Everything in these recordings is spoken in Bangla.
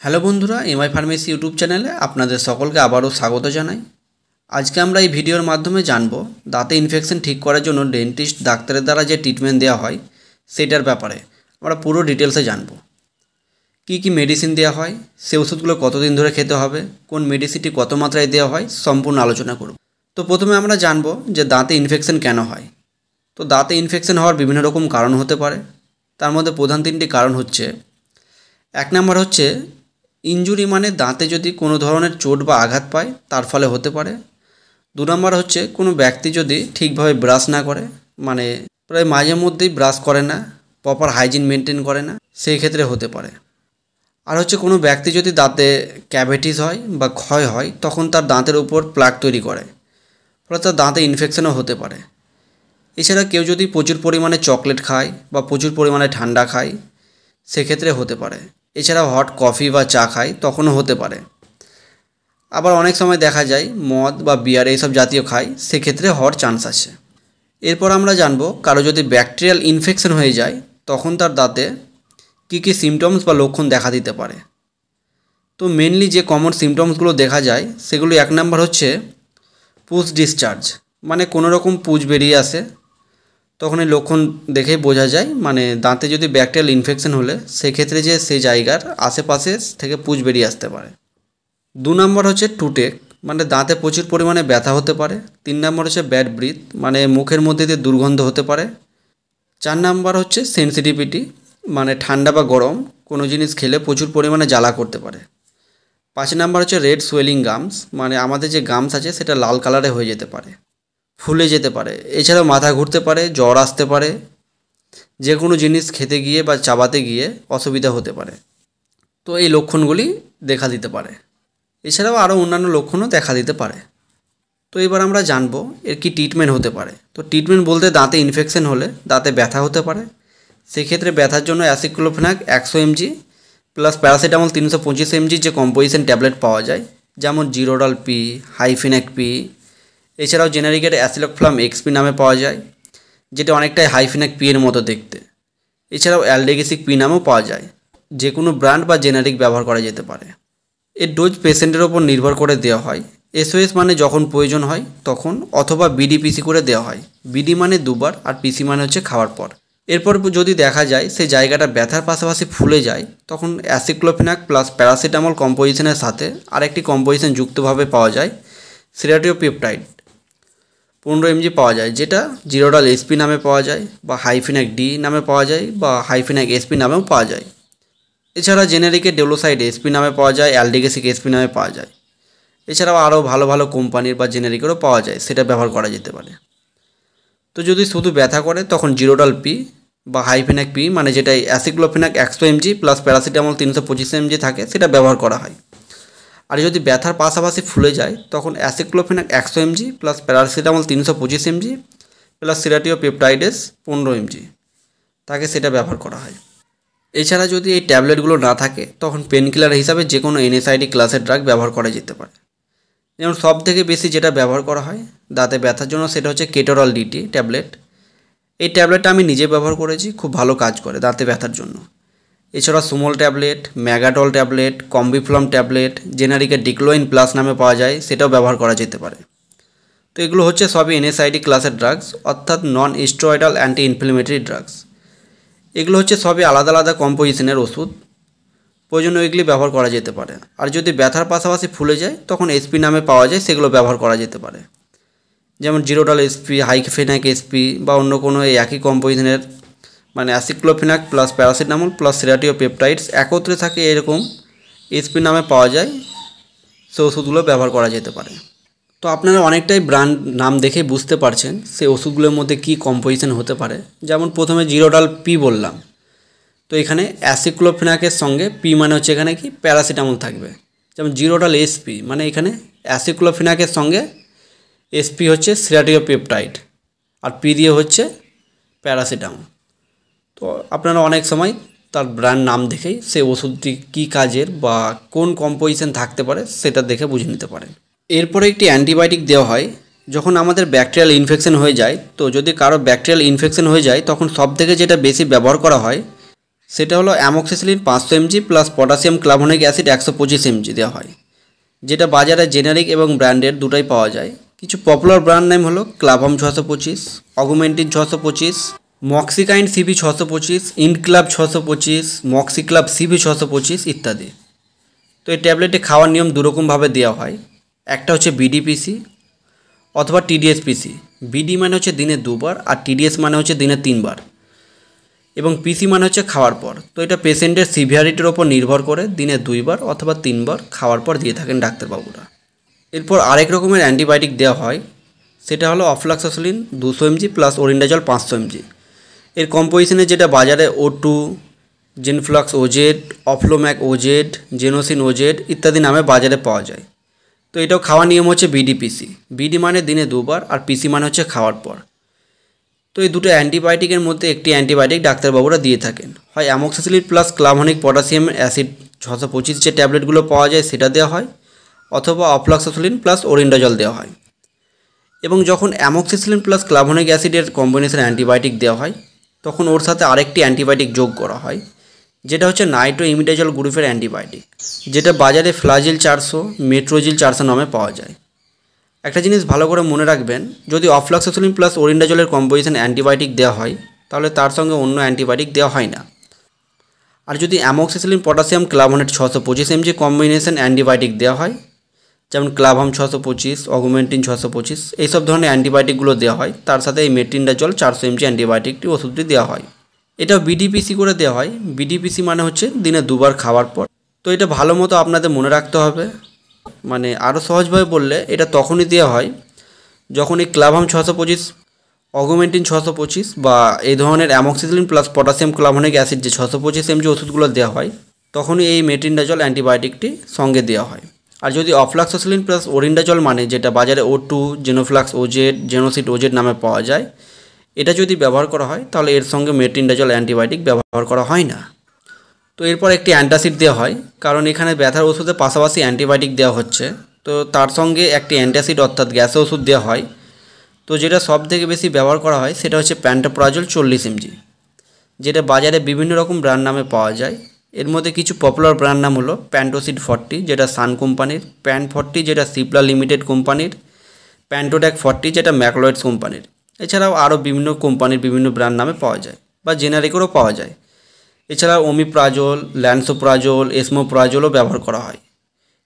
হ্যালো বন্ধুরা, এমআই ফার্মেসি ইউটিউব চ্যানেলে আপনাদের সকলকে আবারও স্বাগত জানাই। আজকে আমরা এই ভিডিওর মাধ্যমে জানব দাঁতে ইনফেকশন ঠিক করার জন্য ডেন্টিস্ট ডাক্তারের দ্বারা যে ট্রিটমেন্ট দেওয়া হয় সেটার ব্যাপারে আমরা পুরো ডিটেলসে জানব। কি মেডিসিন দেওয়া হয়, সে ওষুধগুলো কতদিন ধরে খেতে হবে, কোন মেডিসিনটি কত মাত্রায় দেওয়া হয়, সম্পূর্ণ আলোচনা করব। তো প্রথমে আমরা জানব যে দাঁতে ইনফেকশন কেন হয়। তো দাঁতে ইনফেকশন হওয়ার বিভিন্ন রকম কারণ হতে পারে। তার মধ্যে প্রধান তিনটি কারণ হচ্ছে, এক নম্বর হচ্ছে ইনজুরি, মানে দাঁতে যদি কোনো ধরনের চোট বা আঘাত পায় তার ফলে হতে পারে। দু নম্বর হচ্ছে কোনো ব্যক্তি যদি ঠিকভাবে ব্রাশ না করে, মানে প্রায় মাঝে মধ্যেই ব্রাশ করে না, প্রপার হাইজিন মেনটেন করে না, সেই ক্ষেত্রে হতে পারে। আর হচ্ছে কোনো ব্যক্তি যদি দাঁতে ক্যাভিটিস হয় বা ক্ষয় হয় তখন তার দাঁতের উপর প্লাক তৈরি করে, ফলে তার দাঁতে ইনফেকশনও হতে পারে। এছাড়া কেউ যদি প্রচুর পরিমাণে চকলেট খায় বা প্রচুর পরিমাণে ঠান্ডা খায় সেক্ষেত্রে হতে পারে। এছাড়াও হট কফি বা চা খায় তখনও হতে পারে। আবার অনেক সময় দেখা যায় মদ বা বিয়ার এইসব জাতীয় খায়, সেক্ষেত্রে হওয়ার চান্স আছে। এরপর আমরা জানবো কারো যদি ব্যাকটেরিয়াল ইনফেকশন হয়ে যায় তখন তার দাঁতে কী সিমটমস বা লক্ষণ দেখা দিতে পারে। তো মেনলি যে কমন সিমটমসগুলো দেখা যায় সেগুলো, এক নম্বর হচ্ছে পুজ ডিসচার্জ, মানে কোনো রকম পুজ বেরিয়ে আসে, তখন এই লক্ষণ দেখেই বোঝা যায় মানে দাঁতে যদি ব্যাকটেরিয়াল ইনফেকশন হলে সেক্ষেত্রে যে সেই জায়গার আশেপাশে থেকে পুজ বেরিয়ে আসতে পারে। দু নম্বর হচ্ছে টুটেক, মানে দাঁতে প্রচুর পরিমাণে ব্যথা হতে পারে। তিন নম্বর হচ্ছে ব্যাড ব্রিথ, মানে মুখের মধ্যে দিয়ে দুর্গন্ধ হতে পারে। চার নম্বর হচ্ছে সেন্সিটিভিটি, মানে ঠান্ডা বা গরম কোনো জিনিস খেলে প্রচুর পরিমাণে জ্বালা করতে পারে। পাঁচ নম্বর হচ্ছে রেড সোয়েলিং গামস, মানে আমাদের যে গামস আছে সেটা লাল কালারে হয়ে যেতে পারে, ফুলে যেতে পারে। এছাড়াও মাথা ঘুরতে পারে, জ্বর আসতে পারে, যে কোনো জিনিস খেতে গিয়ে বা চাবাতে গিয়ে অসুবিধা হতে পারে। তো এই লক্ষণগুলি দেখা দিতে পারে। এছাড়াও আরও অন্যান্য লক্ষণও দেখা দিতে পারে। তো এবার আমরা জানবো এর কি ট্রিটমেন্ট হতে পারে। তো ট্রিটমেন্ট বলতে দাঁতে ইনফেকশন হলে দাঁতে ব্যথা হতে পারে, সেক্ষেত্রে ব্যথার জন্য aceclofenac 100 mg plus paracetamol 325 mg যে কম্পোজিশন ট্যাবলেট পাওয়া যায়, যেমন জিরোডাল পি, হাইফিনেক পি। এছাড়াও জেনারিকের অ্যাসিলোফ্লাম এক্সপি নামে পাওয়া যায়, যেটা অনেকটাই হাইফিনেক পি এর মতো দেখতে। এছাড়াও অ্যালডেগিসিক পি নামেও পাওয়া যায়, যে কোনো ব্র্যান্ড বা জেনারিক ব্যবহার করা যেতে পারে। এর ডোজ পেশেন্টের ওপর নির্ভর করে দেওয়া হয়। এসওএস মানে যখন প্রয়োজন হয় তখন, অথবা বিডিপিসি করে দেওয়া হয়। বিডি মানে দুবার আর পিসি মানে হচ্ছে খাওয়ার পর। এরপর যদি দেখা যায় সেই জায়গাটা ব্যথার পাশাপাশি ফুলে যায় তখন অ্যাসিক্লোফেনাক প্লাস প্যারাসিটামল কম্পোজিশনের সাথে আরেকটি কম্পোজিশন যুক্তভাবে পাওয়া যায়, সিরাটিওপেপটাইড 15 mg পাওয়া যায়, যেটা জিরোডাল এসপি নামে পাওয়া যায় বা হাইফিনাক ডি নামে পাওয়া যায় বা হাইফিনাক এসপি নামেও পাওয়া যায়। এছাড়া জেনারিকের ডেলোসাইড এসপি নামে পাওয়া যায়, অ্যালডেগেসিক এসপি নামে পাওয়া যায়। এছাড়াও আরও ভালো ভালো কোম্পানির বা জেনারিকেরও পাওয়া যায়, সেটা ব্যবহার করা যেতে পারে। তো যদি শুধু ব্যথা করে তখন জিরোডাল পি বা হাইফিনাক পি, মানে যেটা aceclofenac 100 mg plus paracetamol 325 mg থাকে, সেটা ব্যবহার করা হয়। আর যদি ব্যথার পাশাপাশি ফুলে যায় তখন aceclofenac 100 mg plus paracetamol 325 mg plus serratiopeptidase 15 mg তাকে সেটা ব্যবহার করা হয়। এছাড়া যদি এই ট্যাবলেটগুলো না থাকে তখন পেনকিলার হিসাবে যে কোনো এনএসআইডি ক্লাসের ড্রাগ ব্যবহার করা যেতে পারে। যেমন সব থেকে বেশি যেটা ব্যবহার করা হয় দাঁতে ব্যথার জন্য সেটা হচ্ছে কেটোরাল ডিটি ট্যাবলেট। এই ট্যাবলেটটা আমি নিজে ব্যবহার করেছি, খুব ভালো কাজ করে দাঁতে ব্যথার জন্য। এছাড়া Sumal tablet, ম্যাগাটল tablet, কম্বিফ্লম tablet, জেনারিকের ডিক্লোইন plus নামে পাওয়া যায়, সেটাও ব্যবহার করা যেতে পারে। তো এগুলো হচ্ছে সবই এনএসআইডি ক্লাসের ড্রাগস, অর্থাৎ non steroidal anti inflammatory drugs. এগুলো হচ্ছে সবই আলাদা আলাদা কম্পোজিশনের ওষুধ, প্রয়োজনে এগুলি ব্যবহার করা যেতে পারে। আর যদি ব্যথার পাশাপাশি ফুলে যায় তখন এসপি নামে পাওয়া যায়, সেগুলো ব্যবহার করা যেতে পারে। যেমন জিরোডাল এসপি, হাইফিনাক এসপি বা অন্য কোনো এই একই কম্পোজিশনের, মানে অ্যাসিক্লোফেনাক প্লাস প্যারাসিটামল প্লাস সিরাটিওপেপটাইডস একত্রে থাকে, এরকম এসপি নামে পাওয়া যায়, সে ওষুধগুলো ব্যবহার করা যেতে পারে। তো আপনারা অনেকটাই ব্র্যান্ড নাম দেখে বুঝতে পারছেন সেই ওষুধগুলোর মধ্যে কী কম্পোজিশন হতে পারে। যেমন প্রথমে জিরোডাল পি বললাম, তো এখানে অ্যাসিক্লোফেনাকের সঙ্গে পি মানে হচ্ছে এখানে কি প্যারাসিটামল থাকবে। যেমন জিরোডাল এসপি মানে এখানে অ্যাসিক্লোফেনাকের সঙ্গে এসপি হচ্ছে সিরাটিওপেপটাইড আর পি দিয়ে হচ্ছে প্যারাসিটামল। তো আপনারা অনেক সময় তার ব্র্যান্ড নাম দেখেই সেই ওষুধটি কী কাজের বা কোন কম্পোজিশন থাকতে পারে সেটা দেখে বুঝে নিতে পারেন। এরপরে একটি অ্যান্টিবায়োটিক দেওয়া হয় যখন আমাদের ব্যাকটেরিয়াল ইনফেকশন হয়ে যায়। তো যদি কারো ব্যাকটেরিয়াল ইনফেকশন হয়ে যায় তখন সবথেকে যেটা বেশি ব্যবহার করা হয় সেটা হলো amoxicillin 500 mg plus potassium clavulanic acid 125 mg দেওয়া হয়, যেটা বাজারে জেনারিক এবং ব্র্যান্ডেড দুটোই পাওয়া যায়। কিছু পপুলার ব্র্যান্ড নেম হলো ক্লাভাম 625, অগুমেন্টিন 625, মক্সিকাইন সিভি 625, ইনক্লাব 625, মক্সিক্লাব সিভি 625 ইত্যাদি। তো এই ট্যাবলেটে খাওয়ার নিয়ম দুরকমভাবে দেওয়া হয়। একটা হচ্ছে বিডিপিসি অথবা টিডিএসপিসি। বিডি মানে হচ্ছে দিনে 2 বার আর টিডিএস মানে হচ্ছে দিনে 3 বার এবং পিসি মানে হচ্ছে খাওয়ার পর। তো এটা পেশেন্টের সিভিয়ারিটির ওপর নির্ভর করে দিনে 2 বার অথবা 3 বার খাওয়ার পর দিয়ে থাকেন ডাক্তারবাবুরা। এরপর আরেক রকমের অ্যান্টিবায়োটিক দেওয়া হয়, সেটা হলো অফ্লাক্সাসিলিন 200 mg প্লাস ওরিন্ডাজল 500 mg। এর কম্পোজিশনে যেটা বাজারে O2, জেনফ্লাক্স ওজেড, অফ্লোম্যাক ওজেড, জেনোসিন ওজেড ইত্যাদি নামে বাজারে পাওয়া যায়। তো এটাও খাওয়ার নিয়ম হচ্ছে বিডিপিসি। বিডি মানে দিনে 2 বার আর পিসি মানে হচ্ছে খাওয়ার পর। তো এই দুটো অ্যান্টিবায়োটিকের মধ্যে একটি অ্যান্টিবায়োটিক ডাক্তারবাবুরা দিয়ে থাকেন, হয় অ্যামোক্সিসিলিন প্লাস ক্লাভোনিক পটাশিয়াম অ্যাসিড 625 যে ট্যাবলেটগুলো পাওয়া যায় সেটা দেওয়া হয়, অথবা অফ্লাক্সাসিলিন প্লাস ওরিন্ডাজল দেওয়া হয়। এবং যখন অ্যামোক্সিসিলিন প্লাস ক্লাভোনিক অ্যাসিডের কম্বিনেশন অ্যান্টিবায়োটিক দেওয়া হয় তখন ওর সাথে আরেকটি অ্যান্টিবায়োটিক যোগ করা হয়, যেটা হচ্ছে নাইট্রো ইমিডাজল গ্রুপের অ্যান্টিবায়োটিক, যেটা বাজারে ফ্লাজিল 400, মেট্রোজিল 400 নামে পাওয়া যায়। একটা জিনিস ভালো করে মনে রাখবেন, যদি অফ্লাক্সাসিলিন প্লাস ওরিন্ডাজলের কম্বিনেশন অ্যান্টিবায়োটিক দেওয়া হয় তাহলে তার সঙ্গে অন্য অ্যান্টিবায়োটিক দেওয়া হয় না। আর যদি amoxicillin potassium clavulanate 625 mg combination antibiotic দেওয়া হয়, যেমন ক্লাভাম 625, অগুমেন্টিন 625 এইসব ধরনের অ্যান্টিবায়োটিকগুলো দেওয়া হয়, তার সাথে এই মেট্রিনডাজল 400 mg অ্যান্টিবায়োটিকটি ওষুধটি দেওয়া হয়। এটাও বিডিপিসি করে দেওয়া হয়। বিডিপিসি মানে হচ্ছে দিনে 2 বার খাওয়ার পর। তো এটা ভালো মতো আপনাদের মনে রাখতে হবে। মানে আরও সহজভাবে বললে এটা তখনই দেওয়া হয় যখন এই ক্লাভাম 625, অগুমেন্টিন 625 বা এই ধরনের amoxicillin plus potassium clavulanic acid যে 625 mg ওষুধগুলো দেওয়া হয় তখনই এই মেট্রিনডাজল অ্যান্টিবায়োটিকটি সঙ্গে দেওয়া হয়। আর যদি অফ্লাক্সাসিলিন প্লাস ওরিন্ডাজল মানে যেটা বাজারে O2, জেনোফ্লাক্স ওজেড, জেনোসিড ওজেড নামে পাওয়া যায়, এটা যদি ব্যবহার করা হয় তাহলে এর সঙ্গে মেট্রিনডাজল অ্যান্টিবায়োটিক ব্যবহার করা হয় না। তো এরপর একটি অ্যান্টাসিড দেওয়া হয়, কারণ এখানে ব্যথার ওষুধের পাশাপাশি অ্যান্টিবায়োটিক দেওয়া হচ্ছে, তো তার সঙ্গে একটি অ্যান্টাসিড অর্থাৎ গ্যাসের ওষুধ দেওয়া হয়। তো যেটা সব থেকে বেশি ব্যবহার করা হয় সেটা হচ্ছে প্যান্টোপ্রাজল 40 mg, যেটা বাজারে বিভিন্ন রকম ব্র্যান্ড নামে পাওয়া যায়। এর মধ্যে কিছু পপুলার ব্র্যান্ড নাম হলো প্যান্টোসিড 40 যেটা সান কোম্পানির, প্যান 40 যেটা সিপ্লা লিমিটেড কোম্পানির, প্যান্টোড্যাক 40 যেটা ম্যাকলয়েডস কোম্পানির। এছাড়াও আরও বিভিন্ন কোম্পানির বিভিন্ন ব্র্যান্ড নামে পাওয়া যায় বা জেনারিকেরও পাওয়া যায়। এছাড়াও ওমিপ্রাজল, ল্যান্সোপ্রাজল, এসমোপ্রাজলও ব্যবহার করা হয়।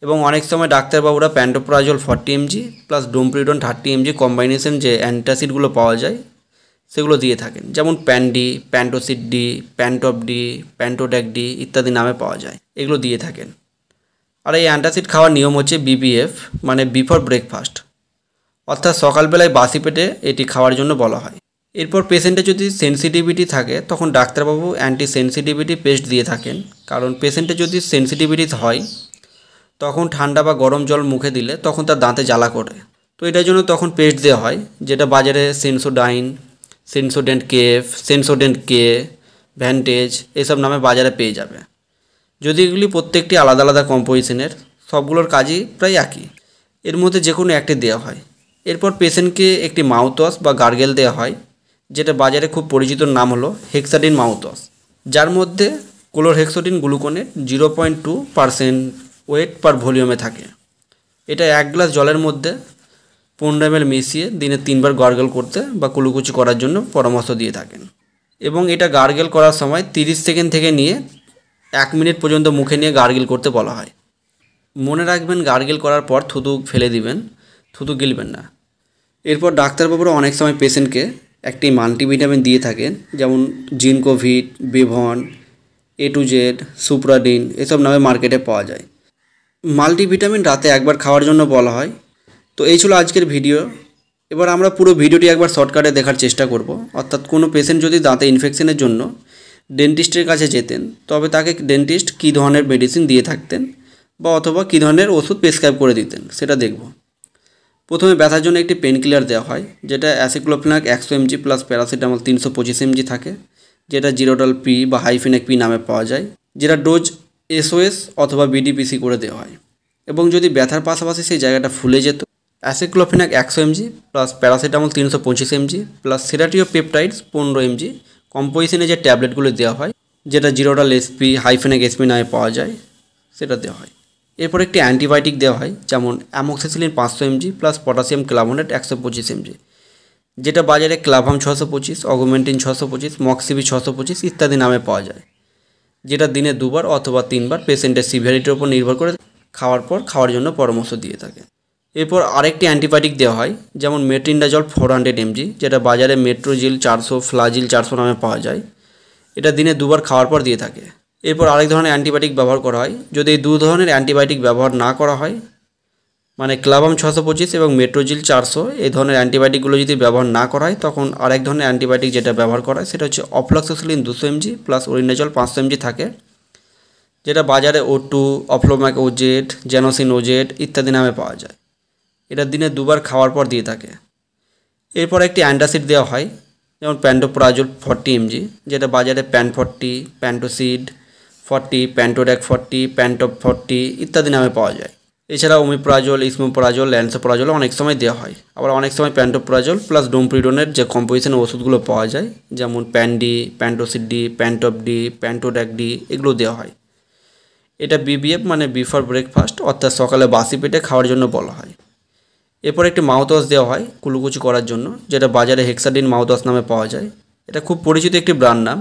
এবং অনেক সময় ডাক্তারবাবুরা pantoprazole 40 mg plus ডোমপ্রিডন 30 mg combination যে অ্যান্টাসিডগুলো পাওয়া যায় সেগুলো দিয়ে থাকেন, যেমন প্যানডি, প্যান্টোসিড ডি, প্যান্টপ ডি, প্যান্টোড্যাক ডি ইত্যাদি নামে পাওয়া যায়, এগুলো দিয়ে থাকেন। আর এই অ্যান্টাসিড খাওয়ার নিয়ম হচ্ছে বিবিএফ মানে বিফোর ব্রেকফাস্ট, অর্থাৎ সকালবেলায় বাসি পেটে এটি খাওয়ার জন্য বলা হয়। এরপর পেশেন্টের যদি সেন্সিটিভিটি থাকে তখন ডাক্তারবাবু অ্যান্টি সেন্সিটিভিটি পেস্ট দিয়ে থাকেন, কারণ পেশেন্টের যদি সেন্সিটিভিটি হয় তখন ঠান্ডা বা গরম জল মুখে দিলে তখন তার দাঁতে জ্বালা করে। তো এটার জন্য তখন পেস্ট দেওয়া হয়, যেটা বাজারে সেন্সোডাইন, সেন্সোডেন্ট কেএফ, সেন্সোডেন্ট কে, ভ্যান্টেজ এসব নামে বাজারে পেয়ে যাবে। যদি এগুলি প্রত্যেকটি আলাদা আলাদা কম্পোজিশনের, সবগুলোর কাজই প্রায় একই, এর মধ্যে যে কোনো একটি দেওয়া হয়। এরপর পেশেন্টকে একটি মাউথওয়াশ বা গার্গেল দেওয়া হয়, যেটা বাজারে খুব পরিচিত নাম হলো হেক্সাডিন মাউথওয়াশ, যার মধ্যে ক্লোরহেক্সোডিন গ্লুকোনেট 0.2% ওয়েট পার ভলিউমে থাকে। এটা 1 গ্লাস জলের মধ্যে 15 ml মিশিয়ে দিনে 3 বার গার্গেল করতে বা কুলুকুচি করার জন্য পরামর্শ দিয়ে থাকেন। এবং এটা গার্গেল করার সময় 30 সেকেন্ড থেকে নিয়ে 1 মিনিট পর্যন্ত মুখে নিয়ে গার্গেল করতে বলা হয়। মনে রাখবেন গার্গেল করার পর থুতু ফেলে দিবেন, থুতু গিলবেন না। এরপর ডাক্তারবাবুরা অনেক সময় পেশেন্টকে একটি মাল্টিভিটামিন দিয়ে থাকেন, যেমন জিনকোভিট, বেভন, A to Z, সুপ্রাডিন এসব নামে মার্কেটে পাওয়া যায়। মাল্টিভিটামিন রাতে একবার খাওয়ার জন্য বলা হয়। তো এই ছিল আজকের ভিডিও। এবার আমরা পুরো ভিডিওটি একবার শর্টকাটে দেখার চেষ্টা করব। অর্থাৎ কোনো পেশেন্ট যদি দাঁতে ইনফেকশনের জন্য ডেন্টিস্টের কাছে যেতেন তবে তাকে ডেন্টিস্ট কী ধরনের মেডিসিন দিয়ে থাকতেন বা অথবা কী ধরনের ওষুধ প্রেসক্রাইব করে দিতেন সেটা দেখব। প্রথমে ব্যথার জন্য একটি পেন কিলার দেওয়া হয়, যেটা aceclofenac 100 mg plus paracetamol 325 mg থাকে, যেটা জিরোডাল পি বা হাইফেনেক পি নামে পাওয়া যায়, যেটা ডোজ SOS অথবা বিডিপিসি করে দেওয়া হয়। এবং যদি ব্যথার পাশাপাশি সেই জায়গাটা ফুলে যেত, aceclofenac 100 mg plus paracetamol 325 mg plus serratiopeptidase 15 mg কম্পোজিশনে যে ট্যাবলেটগুলো দেওয়া হয় যেটা জিরোডাল এসপি হাইফেনেক এসপি নামে পাওয়া যায়, সেটা দেওয়া হয়। এরপর একটি অ্যান্টিবায়োটিক দেওয়া হয়, যেমন amoxicillin 500 mg plus potassium clavulanate 125 mg, যেটা বাজারে ক্লাভাম 625, অগুমেন্টিন 625, মক্সিবি 625 ইত্যাদি নামে পাওয়া যায়, যেটা দিনে 2 বার অথবা 3 বার পেশেন্টের সিভিয়ারিটির উপর নির্ভর করে খাওয়ার জন্য পরামর্শ দিয়ে থাকে। এরপর আরেকটি অ্যান্টিবায়োটিক দেওয়া হয়, যেমন মেট্রিনডাজল 400 mg, যেটা বাজারে মেট্রোজিল 400, ফ্লাজিল 400 নামে পাওয়া যায়, এটা দিনে 2 বার খাওয়ার পর দিয়ে থাকে। এরপর আরেক ধরনের অ্যান্টিবায়োটিক ব্যবহার করা হয়, যদি এই 2 ধরনের অ্যান্টিবায়োটিক ব্যবহার না করা হয়, মানে ক্লাভাম 625 এবং মেট্রোজিল 400 এই ধরনের অ্যান্টিবায়োটিকগুলো যদি ব্যবহার না করা হয়, তখন আরেক ধরনের অ্যান্টিবায়োটিক যেটা ব্যবহার করা হয় সেটা হচ্ছে অফ্লক্সাসিলিন 200 mg প্লাস ওরিনাজল 500 mg থাকে, যেটা বাজারে O2, অফ্লোম্যাক ওজেড, জেনোসিন ওজেড ইত্যাদি নামে পাওয়া যায়, এটা দিনে 2 বার খাওয়ার পর দিয়ে থাকে। এরপর একটি অ্যান্টাসিড দেওয়া হয়, যেমন প্যান্টোপ্রাজোল 40 mg, যেটা বাজারে প্যান 40, প্যান্টোসিড 40, প্যান্টোড্যাক 40, প্যান্টপ 40 ইত্যাদি নামে পাওয়া যায়। এছাড়া ওমিপ্রাজোল, ইসমোপ্রাজোল, ল্যান্সোপ্রাজোল অনেক সময় দেওয়া হয়। আবার অনেক সময় প্যান্টোপ্রাজোল প্লাস ডোমপ্রিডনের যে কম্পোজিশনের ওষুধগুলো পাওয়া যায়, যেমন প্যানডি, প্যান্টোসিড ডি, প্যান্টপ ডি, প্যান্টোড্যাক ডি এগুলো দেওয়া হয়। এটা বিবিএফ মানে বিফোর ব্রেকফাস্ট, অর্থাৎ সকালে বাসি পেটে খাওয়ার জন্য বলা হয়। এরপর একটি মাউথওয়াশ দেওয়া হয় কুলুকুচি করার জন্য, যেটা বাজারে হেক্সাডিন মাউথওয়াশ নামে পাওয়া যায়। এটা খুব পরিচিত একটি ব্র্যান্ড নাম।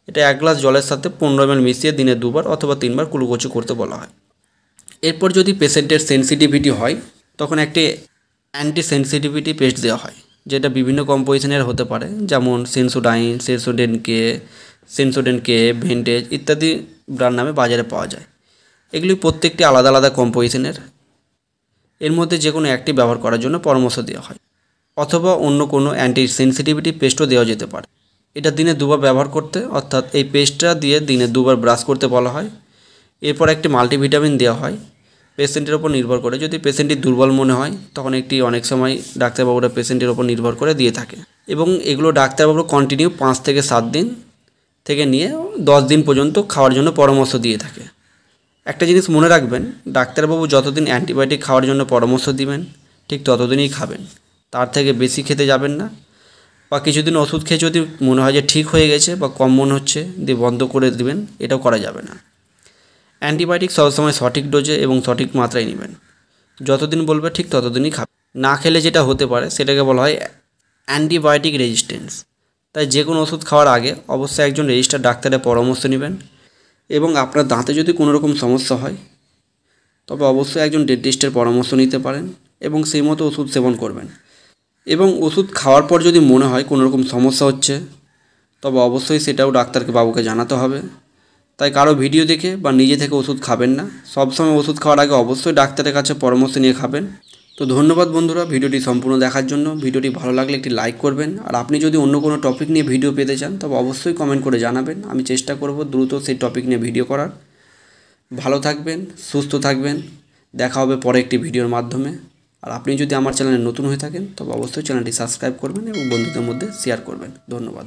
এটা 1 গ্লাস জলের সাথে 15 ml মিশিয়ে দিনে 2 বার অথবা 3 বার কুলুকুচি করতে বলা হয়। এরপর যদি পেশেন্টের সেন্সিটিভিটি হয়, তখন একটি অ্যান্টি সেন্সিটিভিটি পেস্ট দেওয়া হয়, যেটা বিভিন্ন কম্পোজিশনের হতে পারে, যেমন সেন্সোডাইন, সেন্সোডেন কে, ভেন্টেজ ইত্যাদি ব্র্যান্ড নামে বাজারে পাওয়া যায়। এগুলি প্রত্যেকটি আলাদা আলাদা কম্পোজিশনের, এর মধ্যে যে কোনো একটি ব্যবহার করার জন্য পরামর্শ দেওয়া হয়, অথবা অন্য কোনো অ্যান্টি সেন্সিটিভিটি পেস্টও দেওয়া যেতে পারে। এটা দিনে 2 বার ব্যবহার করতে, অর্থাৎ এই পেস্টটা দিয়ে দিনে 2 বার ব্রাশ করতে বলা হয়। এরপর একটি মাল্টিভিটামিন দেওয়া হয় পেশেন্টের ওপর নির্ভর করে। যদি পেশেন্টটি দুর্বল মনে হয়, তখন অনেক সময় ডাক্তারবাবুরা পেশেন্টের ওপর নির্ভর করে দিয়ে থাকে, এবং এগুলো ডাক্তারবাবু কন্টিনিউ 5 থেকে 7 দিন থেকে নিয়ে 10 দিন পর্যন্ত খাওয়ার জন্য পরামর্শ দিয়ে থাকে। একটা জিনিস মনে রাখবেন, ডাক্তারবাবু যতদিন অ্যান্টিবায়োটিক খাওয়ার জন্য পরামর্শ দিবেন ঠিক ততদিনই খাবেন, তার থেকে বেশি খেতে যাবেন না। বা কিছুদিন ওষুধ খেয়ে যদি মনে হয় যে ঠিক হয়ে গেছে বা কম মনে হচ্ছে দিয়ে বন্ধ করে দিবেন, এটাও করা যাবে না। অ্যান্টিবায়োটিক সবসময় সঠিক ডোজে এবং সঠিক মাত্রায় নেবেন, যতদিন বলবে ঠিক ততদিনই খাবেন। না খেলে যেটা হতে পারে সেটাকে বলা হয় অ্যান্টিবায়োটিক রেজিস্ট্যান্স। তাই যে কোনো ওষুধ খাওয়ার আগে অবশ্যই একজন রেজিস্টার্ড ডাক্তারের পরামর্শ নেবেন, এবং আপনার দাঁতে যদি কোনো রকম সমস্যা হয়, তবে অবশ্যই একজন ডেন্টিস্টের পরামর্শ নিতে পারেন এবং সেই মতো ওষুধ সেবন করবেন। এবং ওষুধ খাওয়ার পর যদি মনে হয় কোনো রকম সমস্যা হচ্ছে, তবে অবশ্যই সেটাও বাবুকে জানাতে হবে। তাই কারো ভিডিও দেখে বা নিজে থেকে ওষুধ খাবেন না, সবসময় ওষুধ খাওয়ার আগে অবশ্যই ডাক্তারের কাছে পরামর্শ নিয়ে খাবেন। তো ধন্যবাদ বন্ধুরা ভিডিওটি সম্পূর্ণ দেখার জন্য। ভিডিওটি ভালো লাগলে একটি লাইক করবেন, আর আপনি যদি অন্য কোনো টপিক নিয়ে ভিডিও পেতে চান তবে অবশ্যই কমেন্ট করে জানাবেন। আমি চেষ্টা করব দ্রুত সেই টপিক নিয়ে ভিডিও করার। ভালো থাকবেন, সুস্থ থাকবেন, দেখা হবে পরে একটি ভিডিওর মাধ্যমে। আর আপনি যদি আমার চ্যানেলে নতুন হয়ে থাকেন তবে অবশ্যই চ্যানেলটি সাবস্ক্রাইব করবেন এবং বন্ধুদের মধ্যে শেয়ার করবেন। ধন্যবাদ।